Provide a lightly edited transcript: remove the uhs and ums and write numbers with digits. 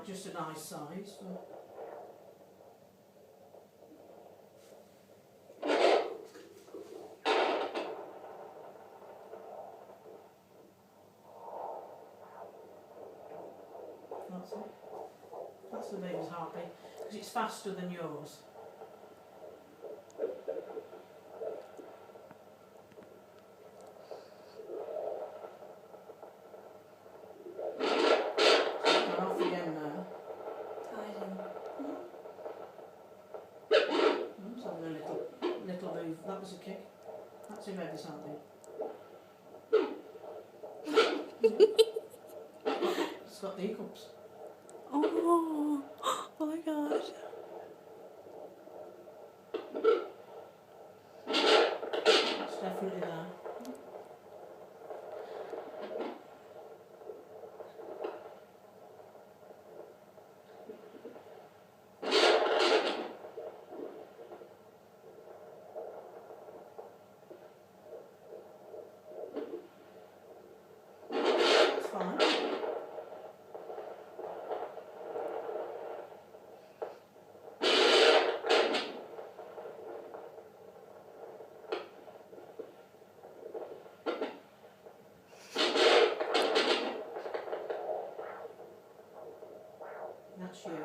just a nice size. That's it. That's the baby's heartbeat, because it's faster than yours. Gone off again now. Hiding. Let's have a little move. That was a kick. That's your baby's heartbeat. It's got the hiccups. Oh my gosh. It's definitely there. It's fine. That's you.